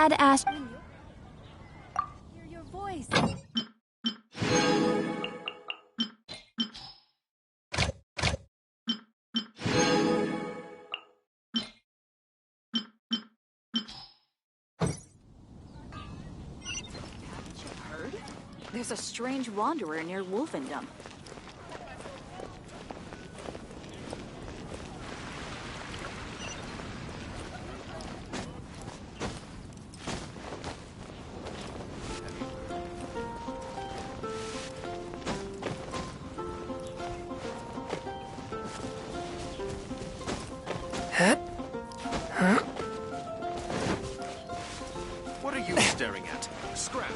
Dad asked me. Hear your voice. There's a strange wanderer near Wolfendom. What are you staring at? Scrap.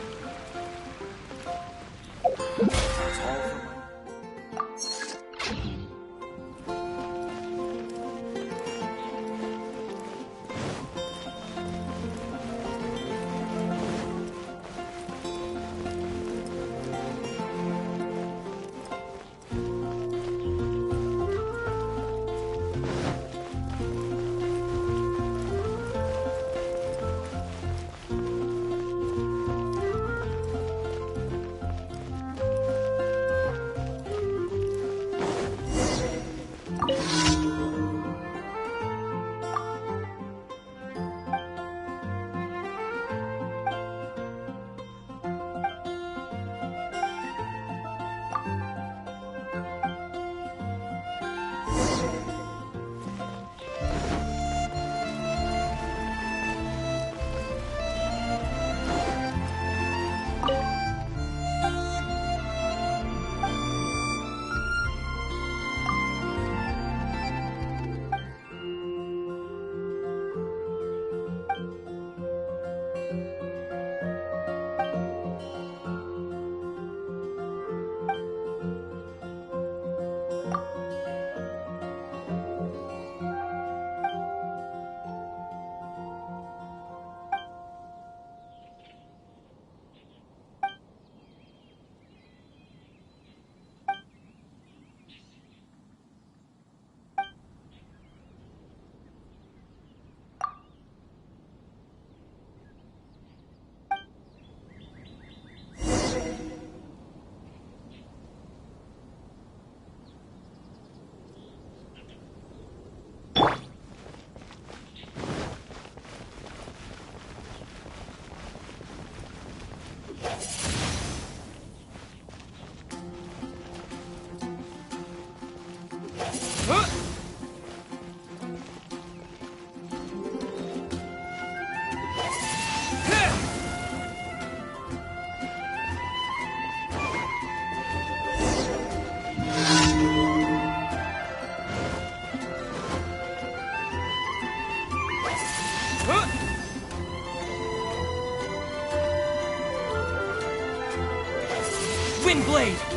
Windblade!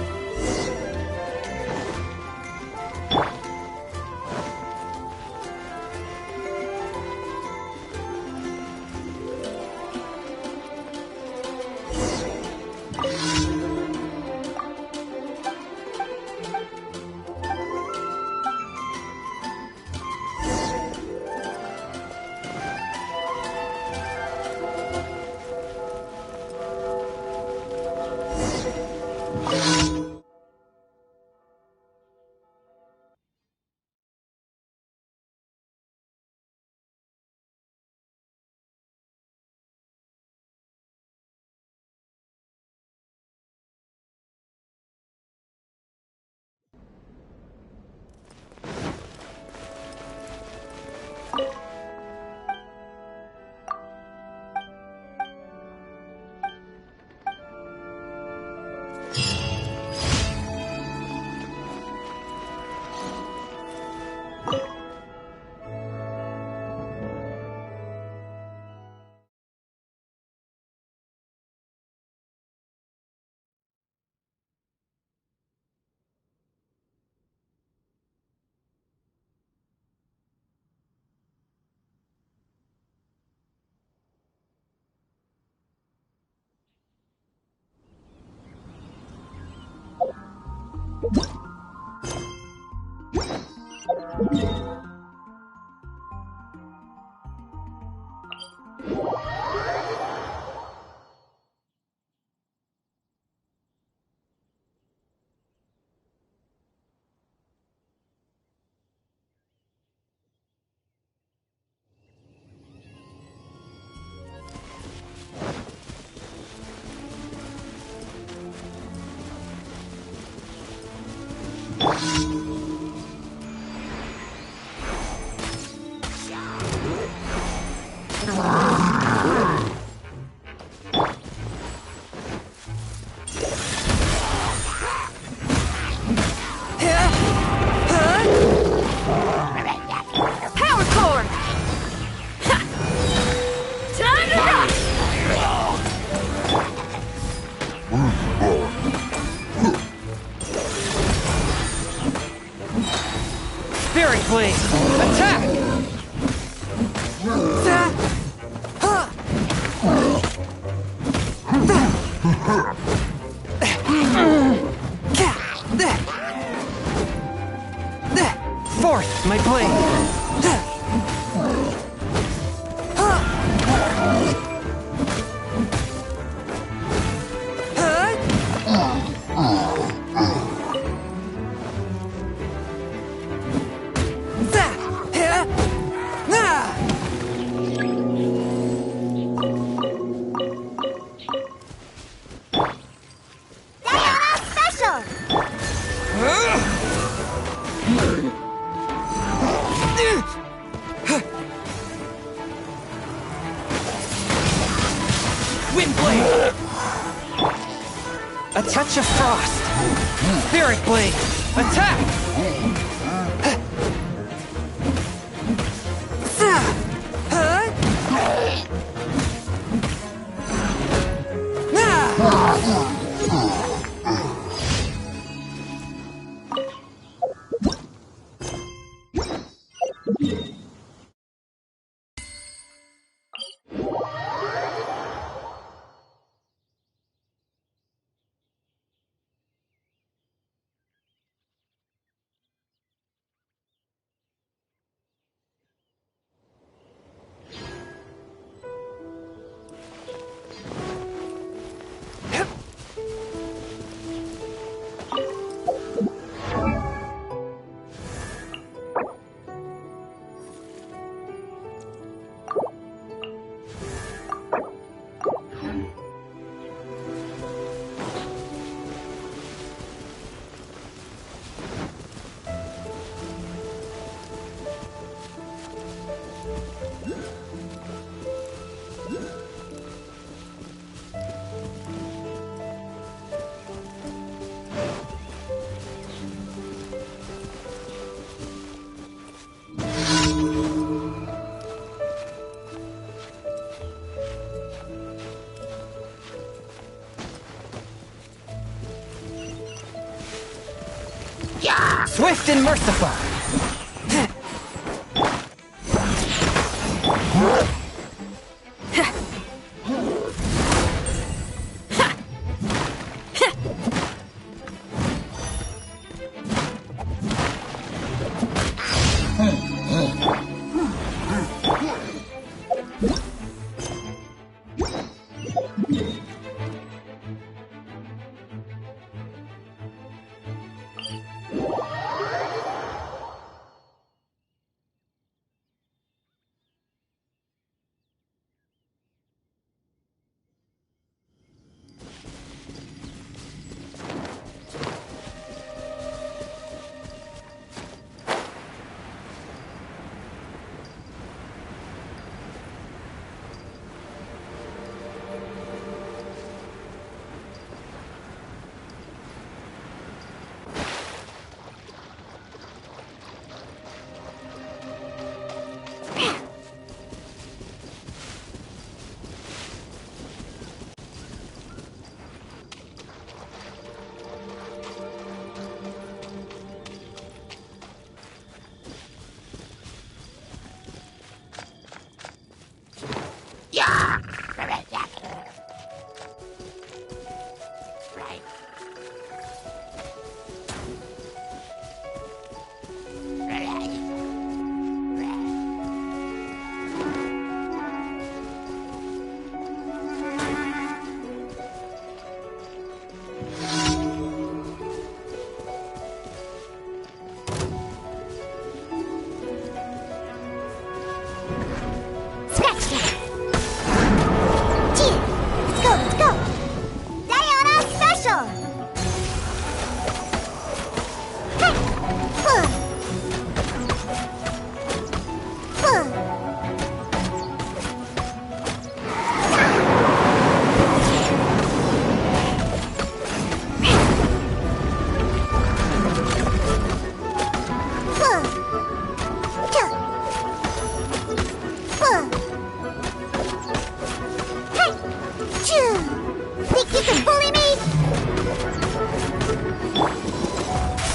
Spirit Blade! Attack! Forth, my blade! Windblade! A touch of frost! Spirit Blade! Attack! Swift and merciful!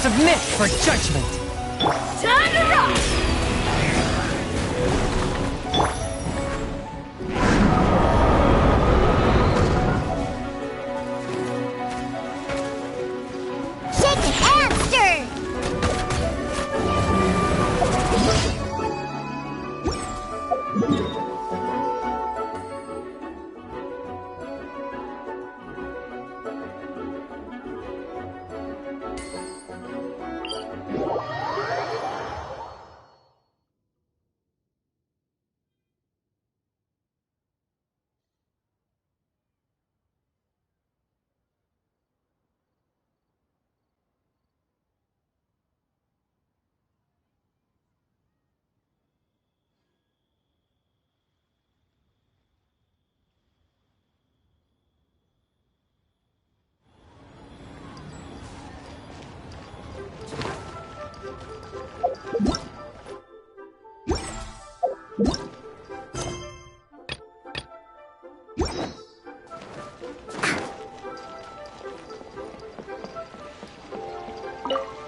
Submit for judgment! Time to rock! Shake and stir!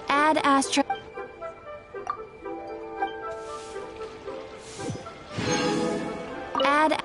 Add Astra. Add.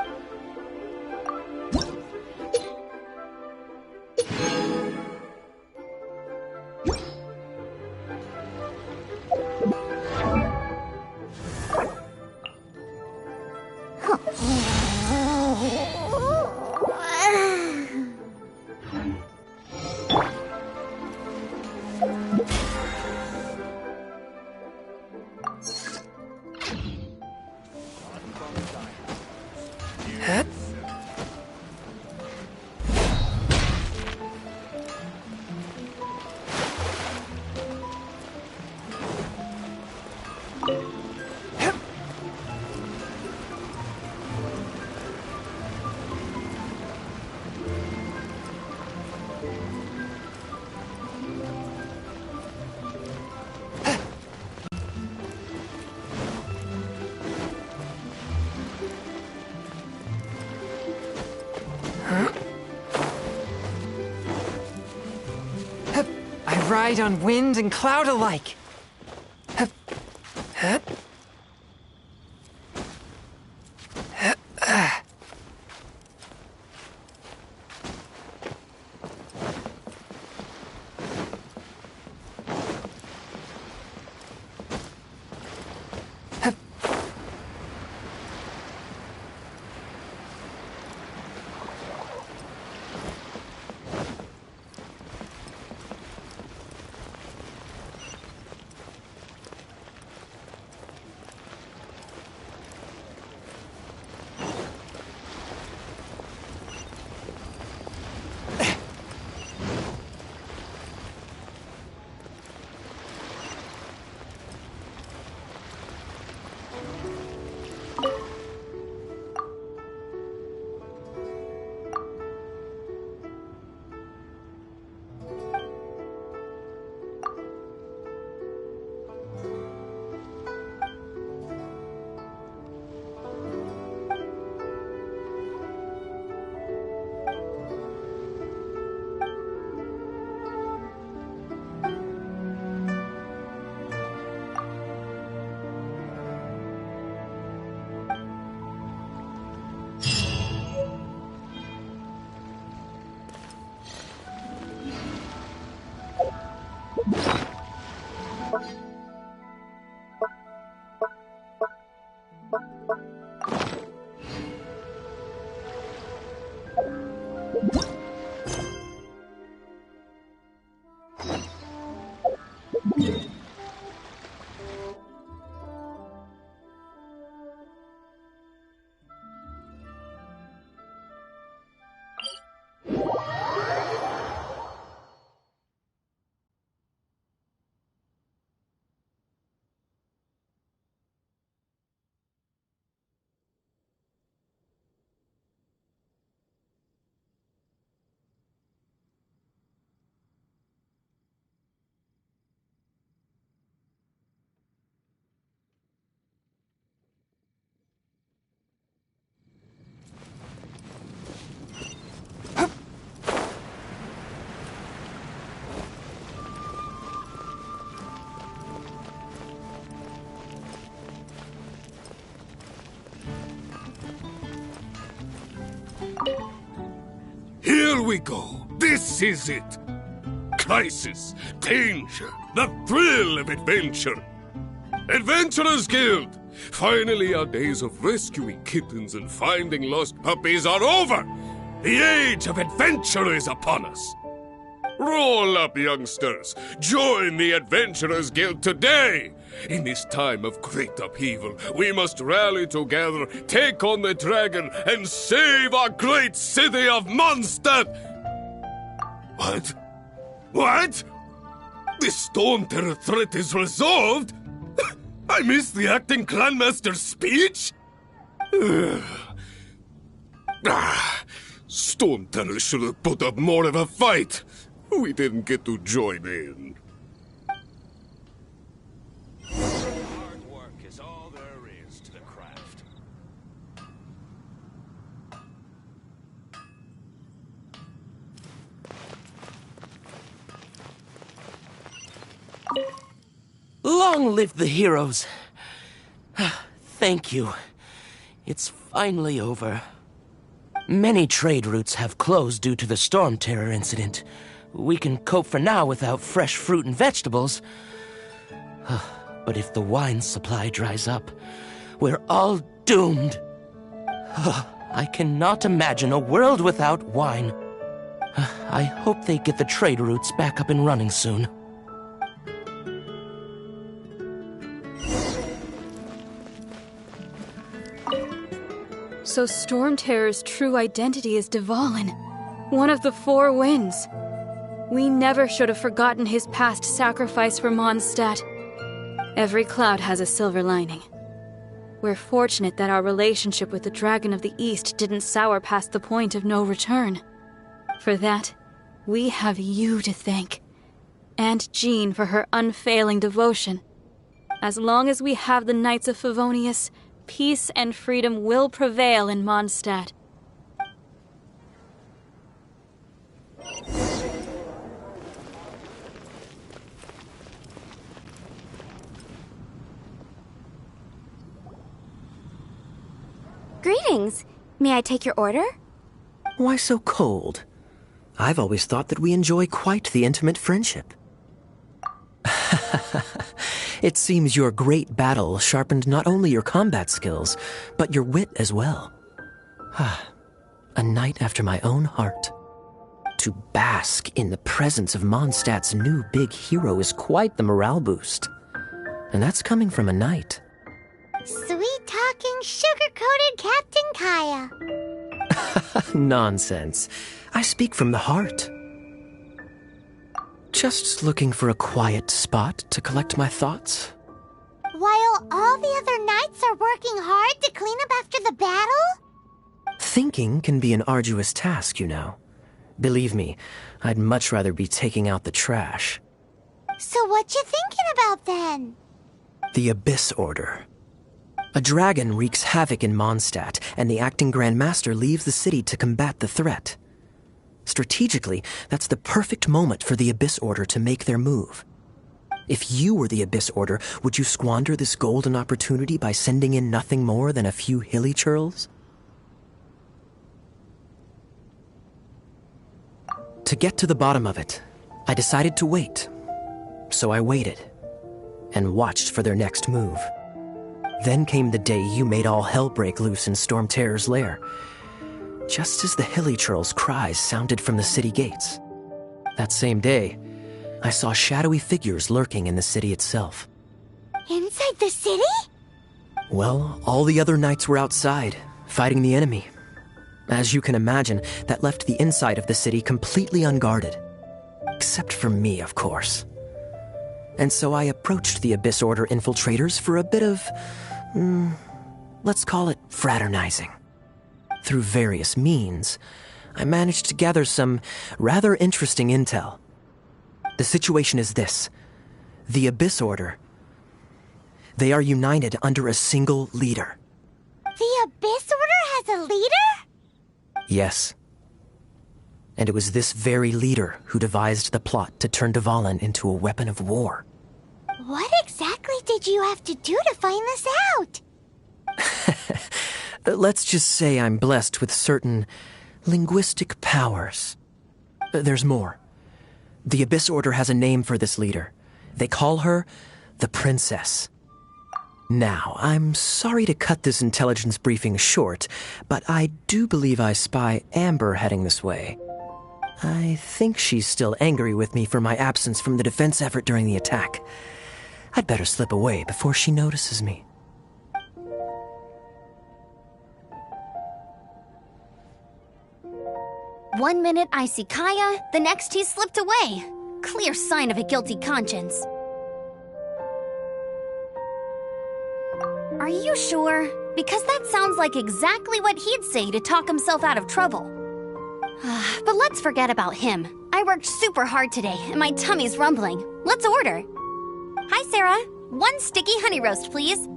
I ride on wind and cloud alike. Hup. Hup. Hup. Hup. we go. This is it. Crisis, danger, the thrill of adventure. Adventurers Guild! Finally, our days of rescuing kittens and finding lost puppies are over! The age of adventure is upon us! Roll up, youngsters! Join the Adventurers Guild today! In this time of great upheaval, we must rally together, take on the dragon, and save our great city of Mondstadt! What? What? The Storm Terror threat is resolved? I missed the acting clanmaster's speech? Storm Terror should have put up more of a fight. We didn't get to join in. Hard work is all there is to the craft. Long live the heroes. Thank you. It's finally over. Many trade routes have closed due to the Storm Terror incident. We can cope for now without fresh fruit and vegetables. But if the wine supply dries up, we're all doomed. I cannot imagine a world without wine. I hope they get the trade routes back up and running soon. So Storm Terror's true identity is Dvalin, one of the Four Winds. We never should have forgotten his past sacrifice for Mondstadt. Every cloud has a silver lining. We're fortunate that our relationship with the Dragon of the East didn't sour past the point of no return. For that, we have you to thank. And Jean for her unfailing devotion. As long as we have the Knights of Favonius, peace and freedom will prevail in Mondstadt. Greetings. May I take your order? Why so cold? I've always thought that we enjoy quite the intimate friendship. It seems your great battle sharpened not only your combat skills, but your wit as well. A knight after my own heart. To bask in the presence of Mondstadt's new big hero is quite the morale boost. And that's coming from a knight. Sweet-talking, sugar-coated Captain Kaya. Nonsense. I speak from the heart. Just looking for a quiet spot to collect my thoughts. While all the other knights are working hard to clean up after the battle? Thinking can be an arduous task, you know. Believe me, I'd much rather be taking out the trash. So what you thinking about then? The Abyss Order. A dragon wreaks havoc in Mondstadt, and the acting Grand Master leaves the city to combat the threat. Strategically, that's the perfect moment for the Abyss Order to make their move. If you were the Abyss Order, would you squander this golden opportunity by sending in nothing more than a few hilly churls? To get to the bottom of it, I decided to wait. So I waited, and watched for their next move. Then came the day you made all hell break loose in Storm Terror's lair, just as the hilly churl's cries sounded from the city gates. That same day, I saw shadowy figures lurking in the city itself. Inside the city? Well, all the other knights were outside, fighting the enemy. As you can imagine, that left the inside of the city completely unguarded. Except for me, of course. And so I approached the Abyss Order infiltrators for a bit of, let's call it fraternizing. Through various means, I managed to gather some rather interesting intel. The situation is this. The Abyss Order, they are united under a single leader. The Abyss Order has a leader? Yes. And it was this very leader who devised the plot to turn Dvalin into a weapon of war. What exactly did you have to do to find this out? Let's just say I'm blessed with certain linguistic powers. There's more. The Abyss Order has a name for this leader. They call her the Princess. Now, I'm sorry to cut this intelligence briefing short, but I do believe I spy Amber heading this way. I think she's still angry with me for my absence from the defense effort during the attack. I'd better slip away before she notices me. One minute I see Kaya, the next he's slipped away. Clear sign of a guilty conscience. Are you sure? Because that sounds like exactly what he'd say to talk himself out of trouble. But let's forget about him. I worked super hard today, and my tummy's rumbling. Let's order. Hi, Sarah. 1 sticky honey roast, please.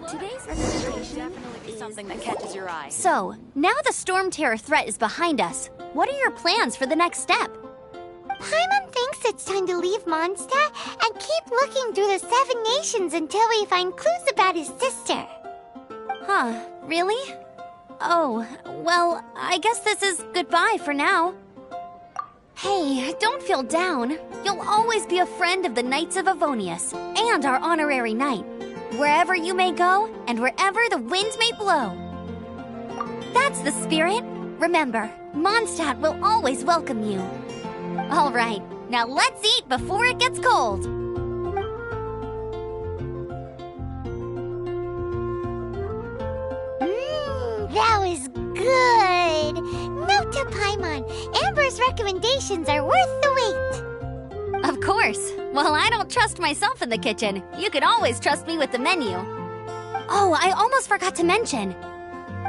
Today's presentation definitely be something that catches your eye. So, now the Storm Terror threat is behind us. What are your plans for the next step? Paimon thinks it's time to leave Mondstadt and keep looking through the 7 nations until we find clues about his sister. Huh, really? Oh, well, I guess this is goodbye for now. Hey, don't feel down. You'll always be a friend of the Knights of Avonius and our honorary knight. Wherever you may go, and wherever the wind may blow. That's the spirit. Remember, Mondstadt will always welcome you. All right, now let's eat before it gets cold. That was good. Note to Paimon, Amber's recommendations are worth the wait. Of course. While I don't trust myself in the kitchen, you can always trust me with the menu. Oh, I almost forgot to mention.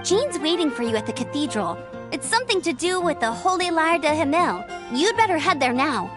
Jean's waiting for you at the cathedral. It's something to do with the Holy Lyre de Himmel. You'd better head there now.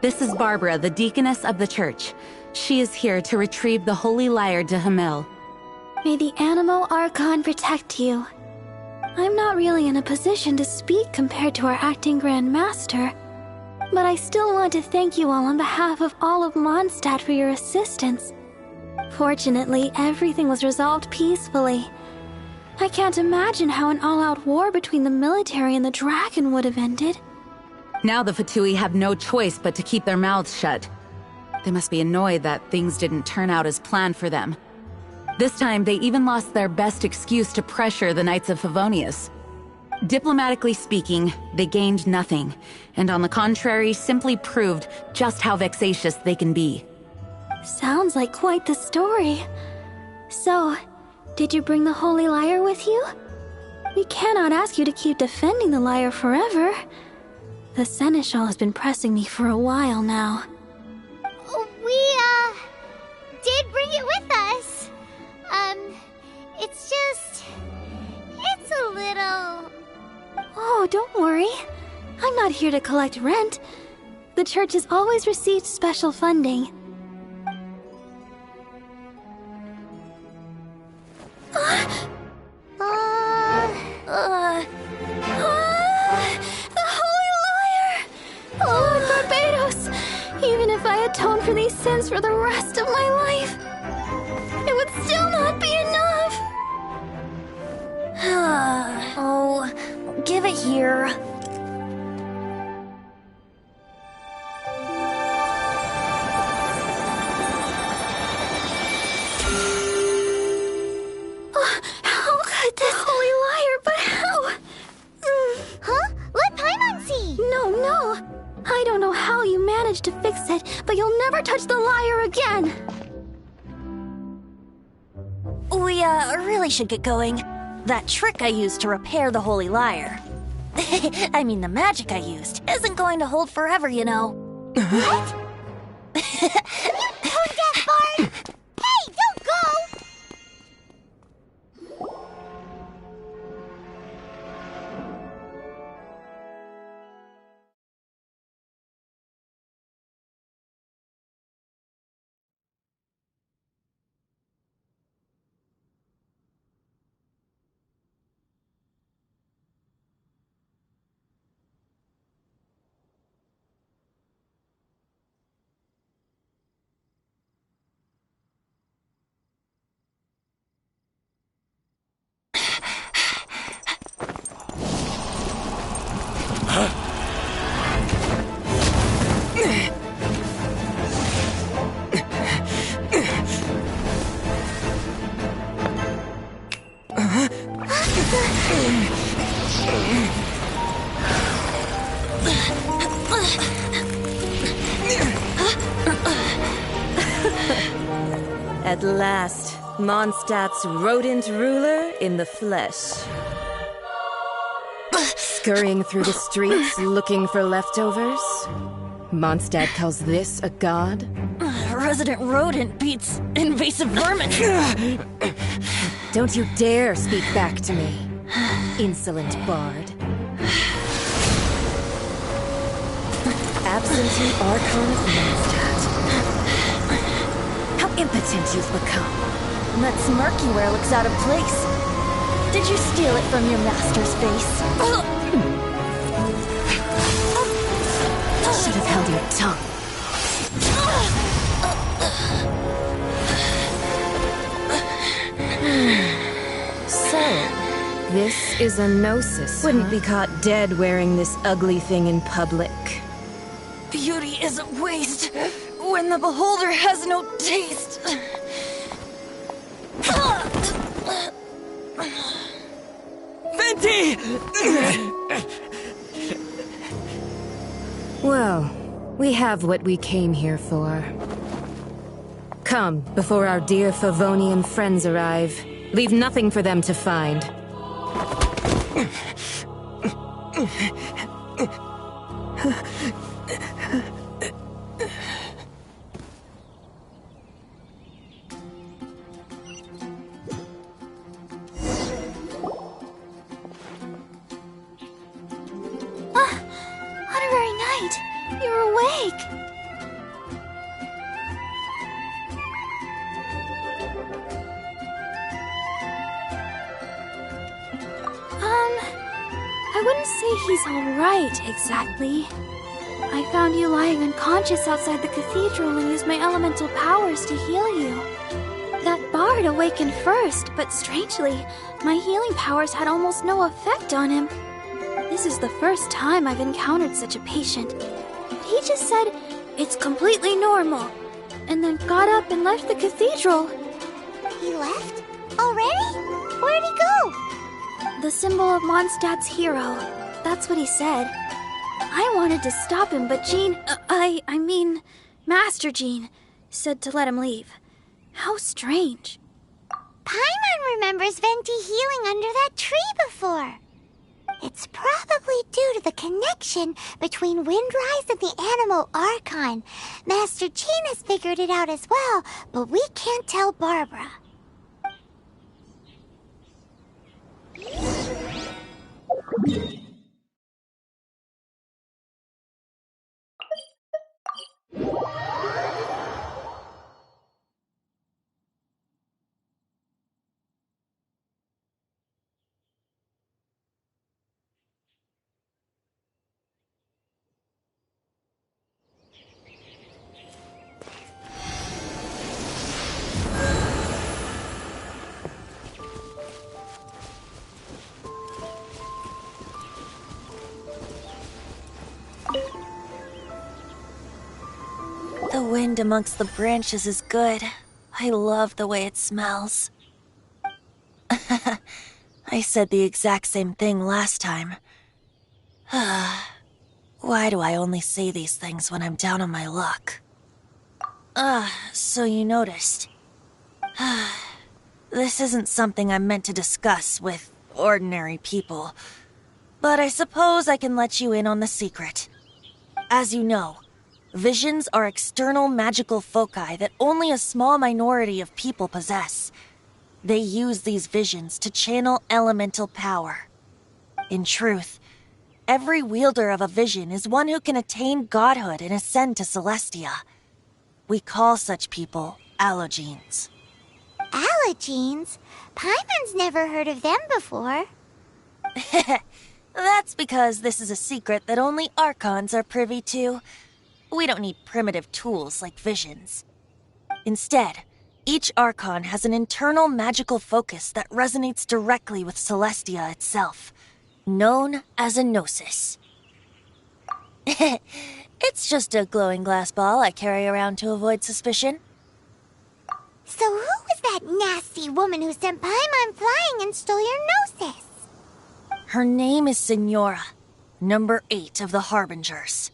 This is Barbara, the deaconess of the church. She is here to retrieve the Holy Lyre de Himmel. May the Animo Archon protect you. I'm not really in a position to speak compared to our acting Grand Master, but I still want to thank you all on behalf of all of Mondstadt for your assistance. Fortunately, everything was resolved peacefully. I can't imagine how an all-out war between the military and the dragon would have ended. Now the Fatui have no choice but to keep their mouths shut. They must be annoyed that things didn't turn out as planned for them. This time, they even lost their best excuse to pressure the Knights of Favonius. Diplomatically speaking, they gained nothing, and on the contrary, simply proved just how vexatious they can be. Sounds like quite the story. So, did you bring the Holy Lyre with you? We cannot ask you to keep defending the lyre forever. The Seneschal has been pressing me for a while now. We, did bring it with us. It's a little... Oh, don't worry. I'm not here to collect rent. The church has always received special funding. The Holy Lyre! for the rest of my life, it would still not be enough. Oh, give it here. How could this holy liar, but how? Huh? Let Paimon see! No. I don't know how you managed to fix it, but you'll never touch the lyre again. We, really should get going. That trick I used to repair the holy lyre. I mean, the magic I used isn't going to hold forever, you know. What? You tone deaf, Bard! Hey, don't go! At last, Mondstadt's rodent ruler in the flesh. Scurrying through the streets looking for leftovers? Mondstadt calls this a god? Resident rodent beats invasive vermin. Don't you dare speak back to me, insolent bard. Absentee Archon of Mondstadt. How impotent you've become. That smirky wear looks out of place. Did you steal it from your master's face? Should have held your tongue. So, this is a gnosis. Wouldn't be caught dead wearing this ugly thing in public. Beauty isn't waste when the beholder has no taste. Venti! Well, we have what we came here for. Come, before our dear Favonian friends arrive. Leave nothing for them to find. Honorary Knight, you're awake. I wouldn't say he's alright, exactly. I found you lying unconscious outside the cathedral and used my elemental powers to heal you. That bard awakened first, but strangely, my healing powers had almost no effect on him. This is the first time I've encountered such a patient. But he just said, it's completely normal, and then got up and left the cathedral. He left? Already? Where'd he go? The symbol of Mondstadt's hero. That's what he said. I wanted to stop him, but Jean... I mean, Master Jean, said to let him leave. How strange. Paimon remembers Venti healing under that tree before. It's probably due to the connection between Windrise and the Animal Archon. Master Jean has figured it out as well, but we can't tell Barbara. wind amongst the branches is good. I love the way it smells. I said the exact same thing last time. Why do I only say these things when I'm down on my luck? So you noticed. This isn't something I'm meant to discuss with ordinary people, but I suppose I can let you in on the secret. As you know, visions are external magical foci that only a small minority of people possess. They use these visions to channel elemental power. In truth, every wielder of a vision is one who can attain godhood and ascend to Celestia. We call such people allogenes. Allogenes? Paimon's never heard of them before. That's because this is a secret that only Archons are privy to. We don't need primitive tools like visions. Instead, each Archon has an internal magical focus that resonates directly with Celestia itself, known as a gnosis. It's just a glowing glass ball I carry around to avoid suspicion. So who was that nasty woman who sent Paimon flying and stole your gnosis? Her name is Signora, number 8 of the Harbingers.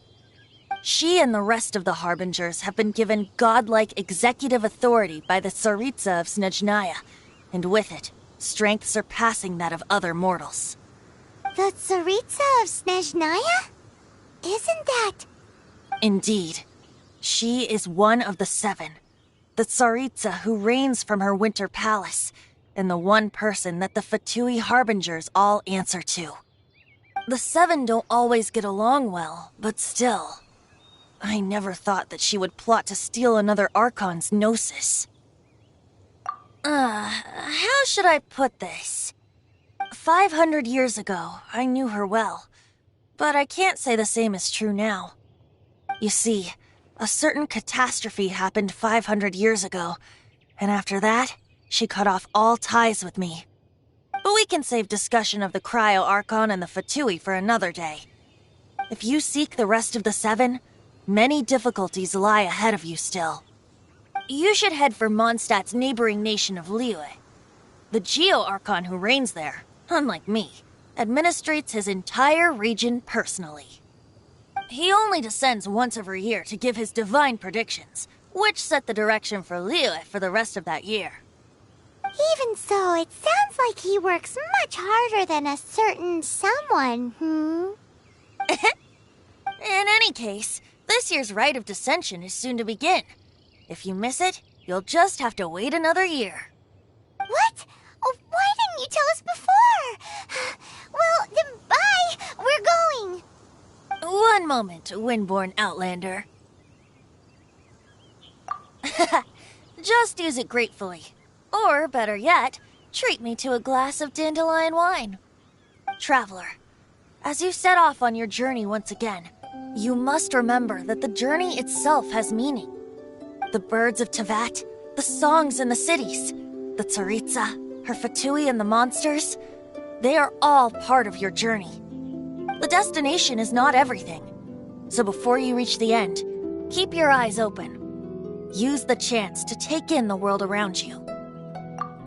She and the rest of the Harbingers have been given godlike executive authority by the Tsaritsa of Snezhnaya, and with it, strength surpassing that of other mortals. The Tsaritsa of Snezhnaya? Isn't that... Indeed. She is one of the 7, the Tsaritsa who reigns from her winter palace, and the one person that the Fatui Harbingers all answer to. The 7 don't always get along well, but still... I never thought that she would plot to steal another Archon's gnosis. How should I put this? 500 years ago, I knew her well, but I can't say the same is true now. You see, a certain catastrophe happened 500 years ago, and after that, she cut off all ties with me. But we can save discussion of the Cryo Archon and the Fatui for another day. If you seek the rest of the 7, many difficulties lie ahead of you still. You should head for Mondstadt's neighboring nation of Liyue. The Geo-Archon who reigns there, unlike me, administrates his entire region personally. He only descends once every year to give his divine predictions, which set the direction for Liyue for the rest of that year. Even so, it sounds like he works much harder than a certain someone, In any case, this year's Rite of Descension is soon to begin. If you miss it, you'll just have to wait another year. What? Oh, why didn't you tell us before? Well, then bye! We're going! One moment, Windborn Outlander. Just use it gratefully. Or, better yet, treat me to a glass of dandelion wine. Traveler, as you set off on your journey once again, you must remember that the journey itself has meaning. The birds of Tevat, the songs in the cities, the Tsaritsa, her Fatui and the monsters, they are all part of your journey. The destination is not everything. So before you reach the end, keep your eyes open. Use the chance to take in the world around you.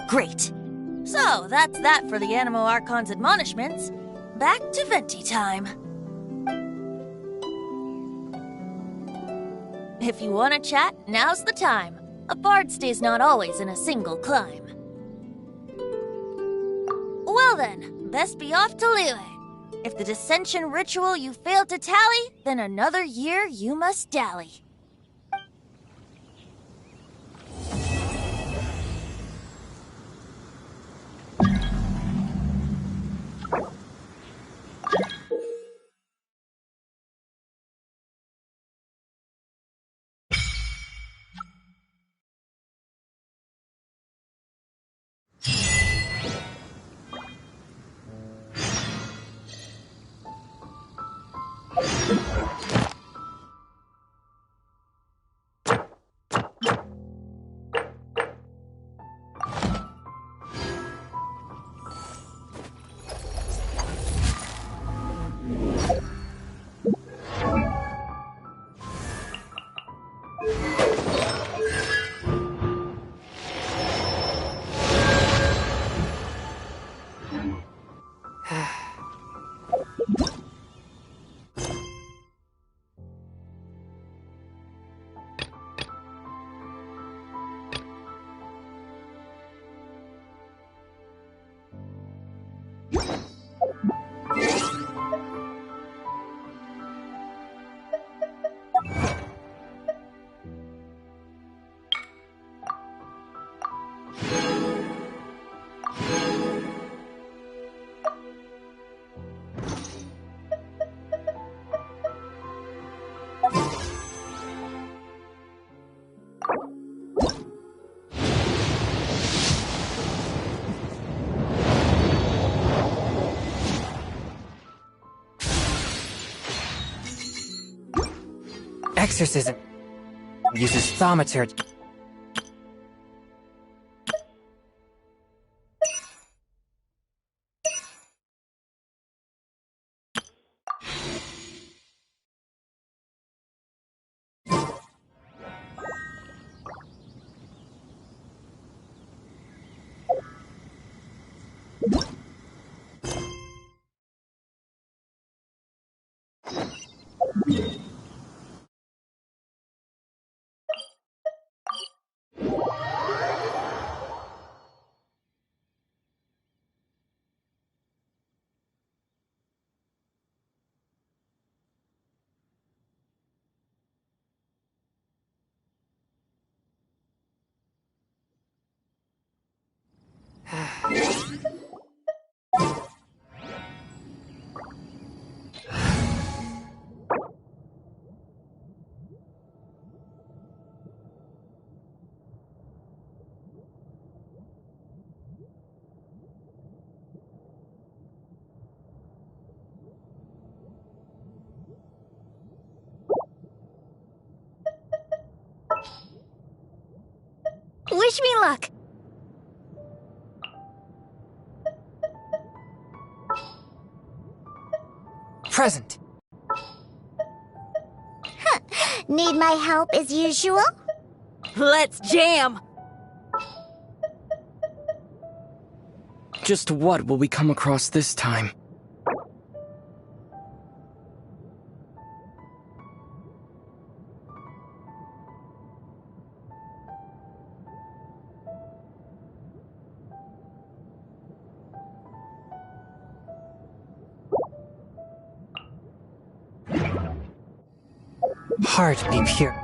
Great. So, that's that for the Animo Archon's admonishments. Back to Venti time. If you want to chat, now's the time. A bard stays not always in a single clime. Well then, best be off to Liyue. If the dissension ritual you failed to tally, then another year you must dally. exorcism. Uses thaumaturgy. Wish me luck! Present. Need my help as usual? Let's jam! Just what will we come across this time? Heart be pure.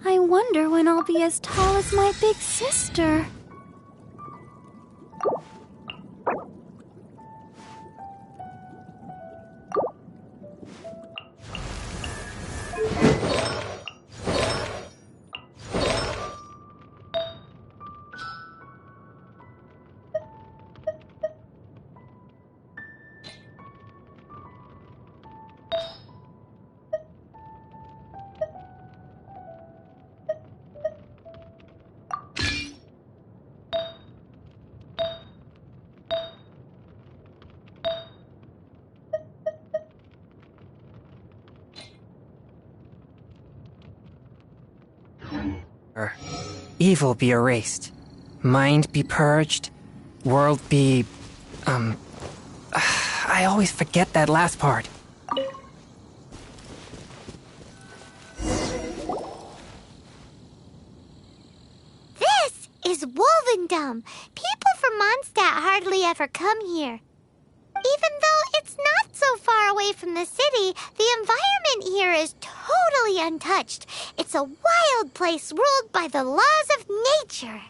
I wonder when I'll be as tall as my big sister. Evil be erased. Mind be purged. World be... I always forget that last part. This is Wolvendom. People from Mondstadt hardly ever come here. Even though it's not so far away from the city, the environment here is totally untouched. It's a wild place ruled by the laws of nature.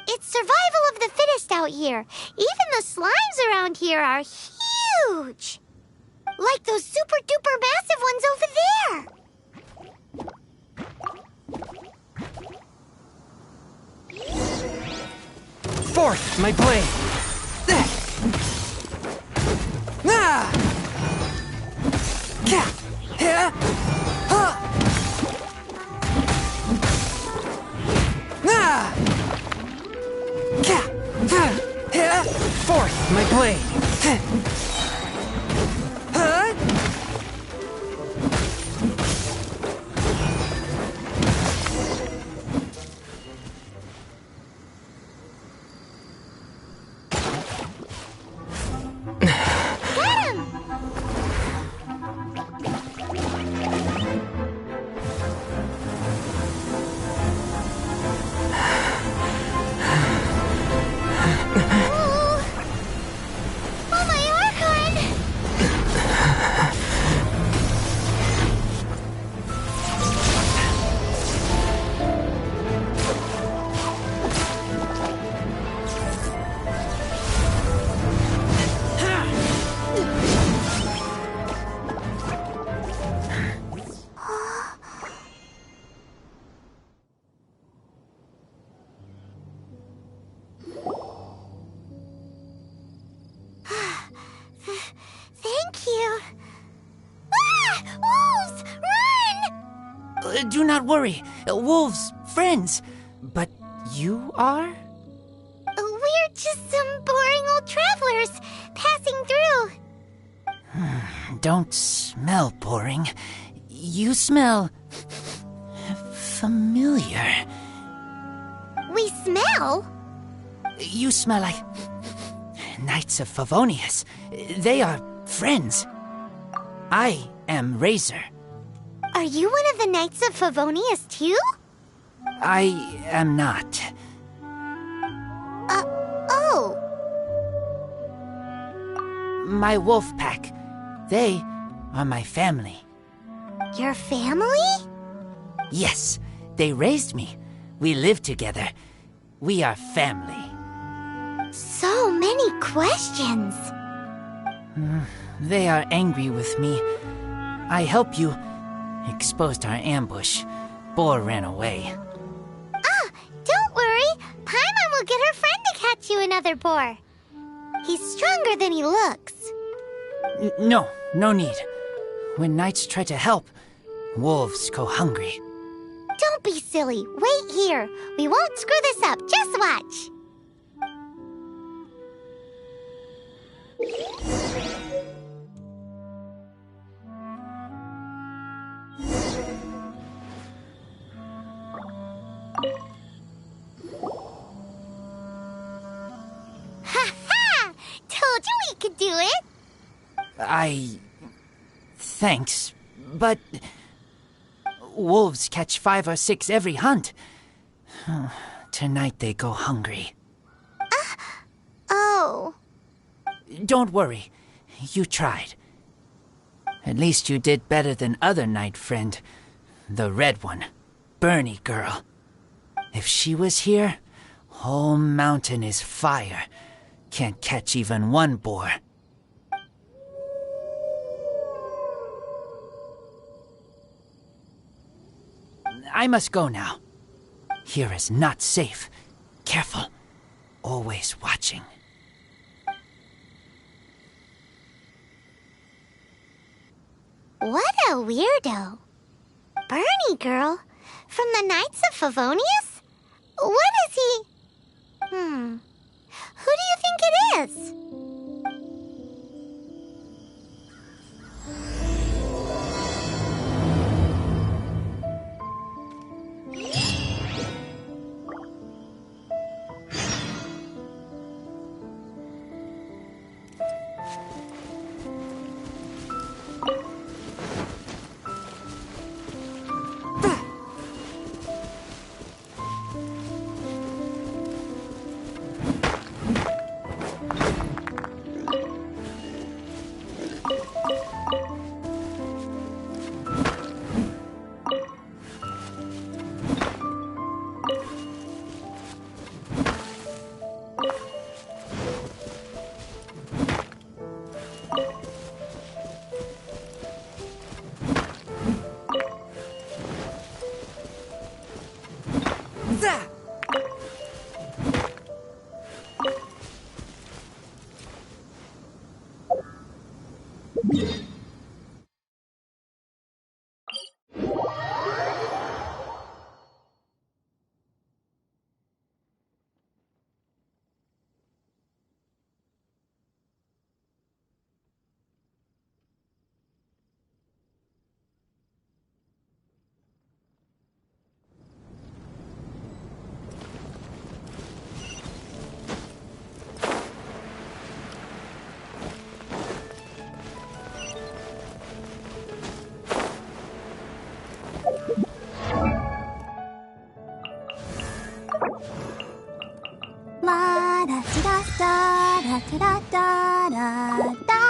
It's survival of the fittest out here. Even the slimes around here are huge. Like those super duper massive ones over there. Forth, my blade! Ah! Ka! Here! Ha! Ah! Ka! Ha! Here! Forth, my blade! Huh? Oh, my Do not worry. Wolves, friends. But you are? We're just some boring old travelers passing through. Don't smell boring. You smell familiar. We smell? You smell like Knights of Favonius. They are friends. I am Razor. Are you one of the Knights of Favonius too? I am not. Oh. My wolf pack. They are my family. Your family? Yes, they raised me. We live together. We are family. So many questions. They are angry with me. I helped you. Exposed our ambush. Boar ran away. Don't worry. Paimon will get her friend to catch you another boar. He's stronger than he looks. No need. When knights try to help, wolves go hungry. Don't be silly. Wait here. We won't screw this up. Just watch. Ha-ha! Told you we could do it. Thanks, but wolves catch 5 or 6 every hunt. Tonight they go hungry. Oh. Don't worry. You tried. At least you did better than other knight friend. The red one. Bernie girl. If she was here, whole mountain is fire. Can't catch even one boar. I must go now. Here is not safe. Careful. Always watching. What a weirdo. Bernie girl? From the Knights of Favonius? What is he? Who do you think it is? La da da da da da da da.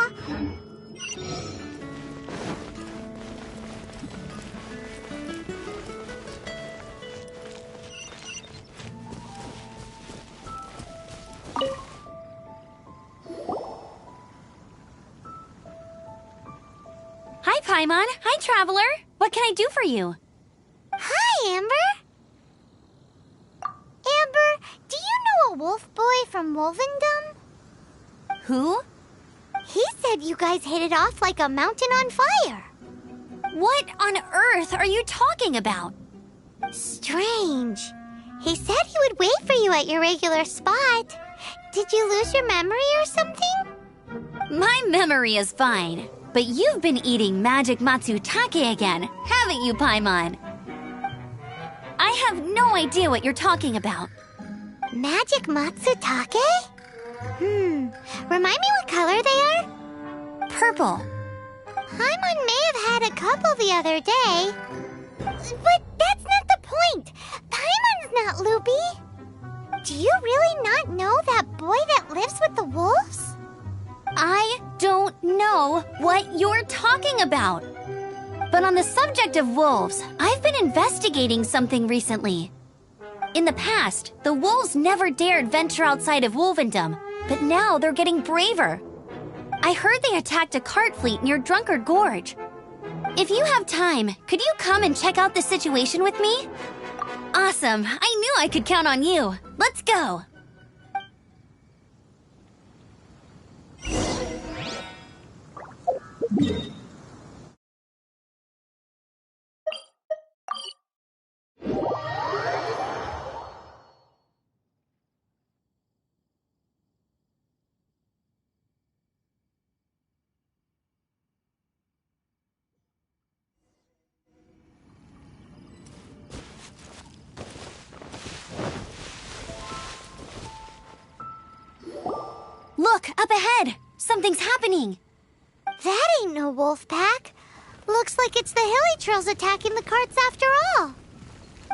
Hi, Paimon. Hi, Traveler. What can I do for you? Hi, Amber. Amber, do you know a wolf boy from Wolvendom? Who? He said you guys hit it off like a mountain on fire. What on earth are you talking about? Strange. He said he would wait for you at your regular spot. Did you lose your memory or something? My memory is fine, but you've been eating magic matsutake again, haven't you, Paimon? I have no idea what you're talking about. Magic matsutake? Remind me what color they are? Purple. Paimon may have had a couple the other day. But that's not the point. Paimon's not loopy. Do you really not know that boy that lives with the wolves? I don't know what you're talking about. But on the subject of wolves, I've been investigating something recently. In the past, the wolves never dared venture outside of Wolvendom, but now they're getting braver. I heard they attacked a cart fleet near Drunkard Gorge. If you have time, could you come and check out the situation with me? Awesome, I knew I could count on you. Let's go. Look, up ahead! Something's happening! That ain't no wolf pack. Looks like it's the hilly trolls attacking the carts after all.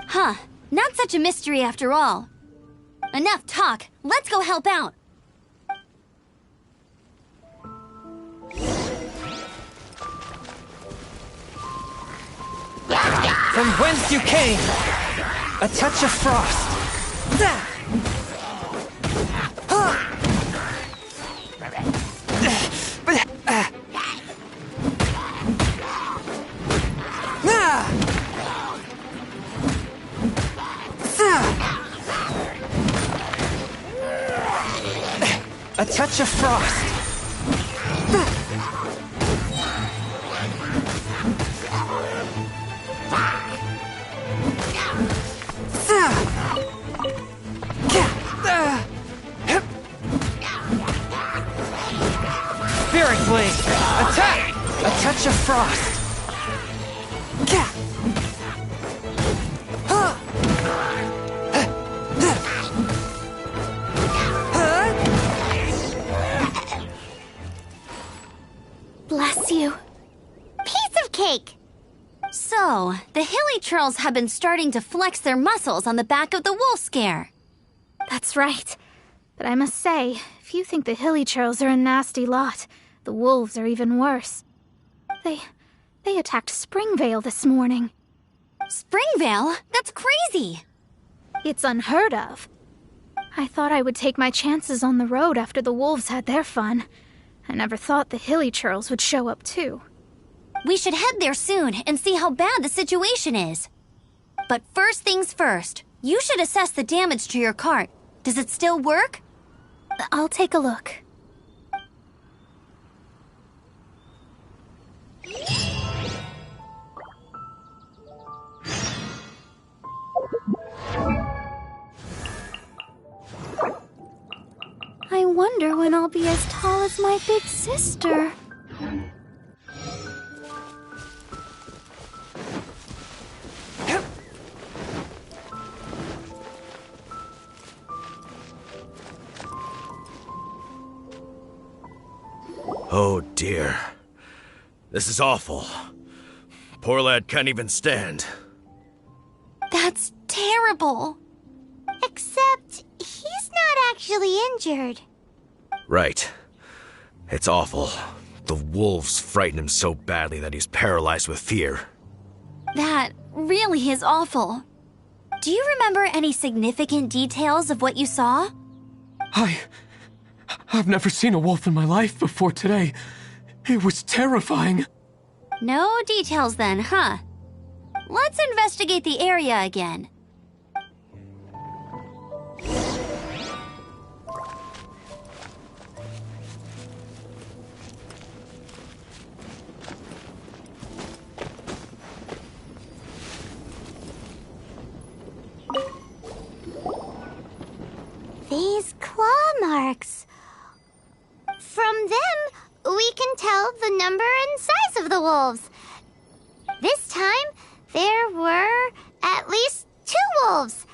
Huh, not such a mystery after all. Enough talk, let's go help out! From whence you came, a touch of frost. A touch of frost. Spirit Blade! Attack! A touch of frost. Bless you. Piece of cake! So, the hilly trolls have been starting to flex their muscles on the back of the wolf scare. That's right. But I must say, if you think the hilly trolls are a nasty lot, the wolves are even worse. They attacked Springvale this morning. Springvale? That's crazy! It's unheard of. I thought I would take my chances on the road after the wolves had their fun. I never thought the hilly trolls would show up too. We should head there soon and see how bad the situation is. But first things first, you should assess the damage to your cart. Does it still work? I'll take a look. I wonder when I'll be as tall as my big sister. Oh dear. This is awful. Poor lad can't even stand. That's terrible. Except he's not actually injured. Right. It's awful. The wolves frighten him so badly that he's paralyzed with fear. That really is awful. Do you remember any significant details of what you saw? I've never seen a wolf in my life before today. It was terrifying. No details then, huh? Let's investigate the area again. marks. From them, we can tell the number and size of the wolves. This time, there were at least 2 wolves,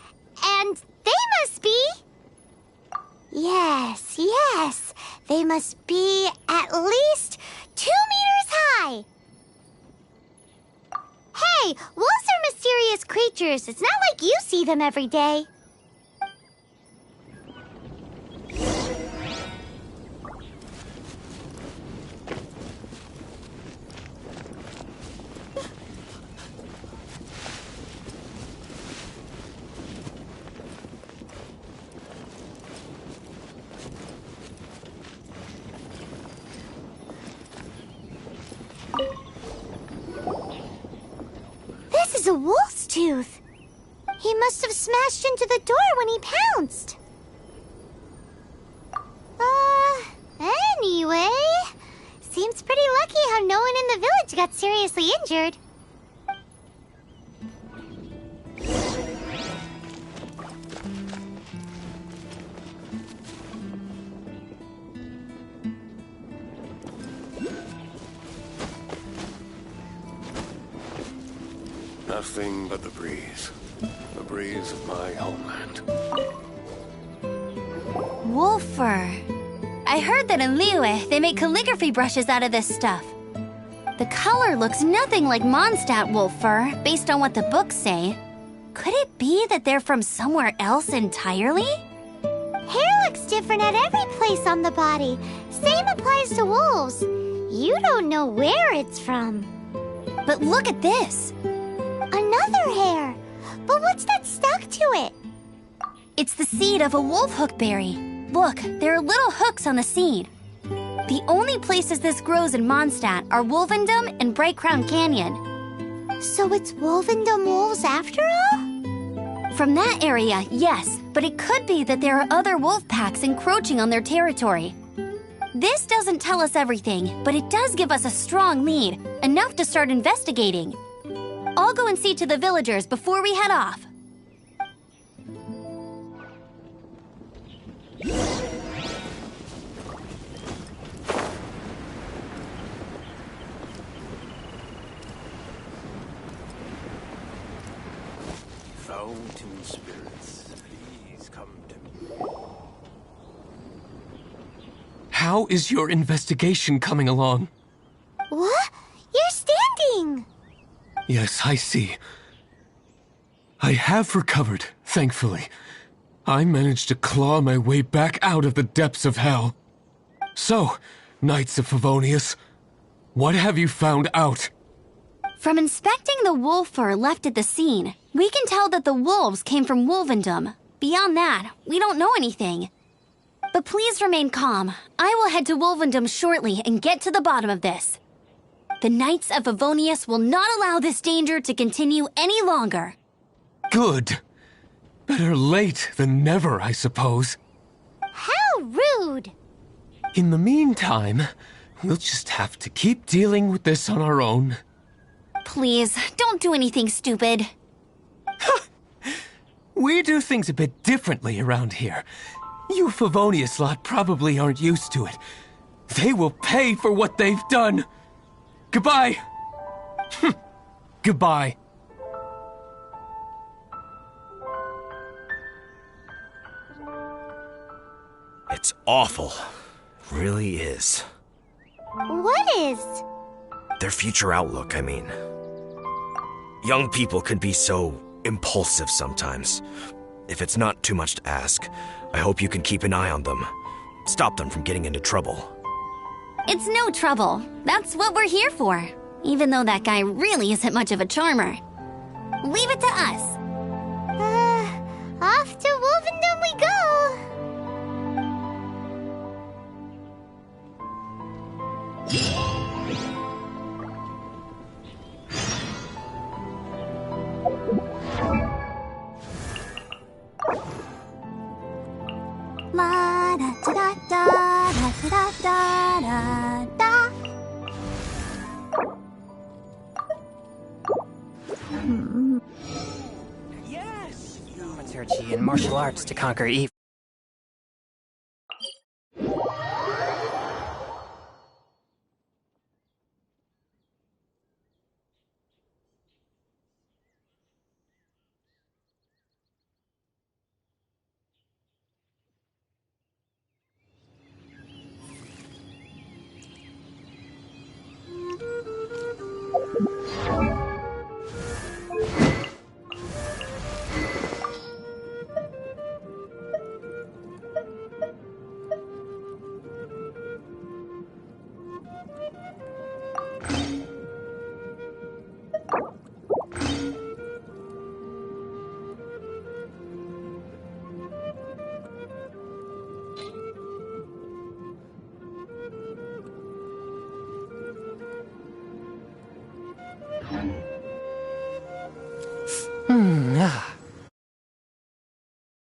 and they must be... Yes, they must be at least 2 meters high. Hey, wolves are mysterious creatures. It's not like you see them every day. This is a wolf's tooth. He must have smashed into the door when he pounced. Anyway, seems pretty lucky how no one in the village got seriously injured. Nothing but the breeze. The breeze of my homeland. Wolf fur. I heard that in Liyue, they make calligraphy brushes out of this stuff. The color looks nothing like Mondstadt wolf fur, based on what the books say. Could it be that they're from somewhere else entirely? Hair looks different at every place on the body. Same applies to wolves. You don't know where it's from. But look at this. Another hair. But what's that stuck to it? It's the seed of a wolf hook berry. Look, there are little hooks on the seed. The only places this grows in Mondstadt are Wolvendom and Bright Crown Canyon. So it's Wolvendom wolves after all? From that area, yes, but it could be that there are other wolf packs encroaching on their territory. This doesn't tell us everything, but it does give us a strong lead, enough to start investigating. I'll go and see to the villagers before we head off. Fountain spirits, please come to me. How is your investigation coming along? What? You're standing! Yes, I see. I have recovered, thankfully. I managed to claw my way back out of the depths of hell. So, Knights of Favonius, what have you found out? From inspecting the wolf fur left at the scene, we can tell that the wolves came from Wolvendom. Beyond that, we don't know anything. But please remain calm. I will head to Wolvendom shortly and get to the bottom of this. The Knights of Favonius will not allow this danger to continue any longer. Good. Better late than never, I suppose. How rude! In the meantime, we'll just have to keep dealing with this on our own. Please, don't do anything stupid. We do things a bit differently around here. You Favonius lot probably aren't used to it. They will pay for what they've done. Goodbye. Goodbye. It's awful. Really is. What is? Their future outlook, I mean. Young people can be so impulsive sometimes. If it's not too much to ask, I hope you can keep an eye on them. Stop them from getting into trouble. It's no trouble. That's what we're here for. Even though that guy really isn't much of a charmer. Leave it to us. Off to Wolvendom we go! La da da da da da da da da. Yes! Dramaturgy and martial arts to conquer evil. Ah.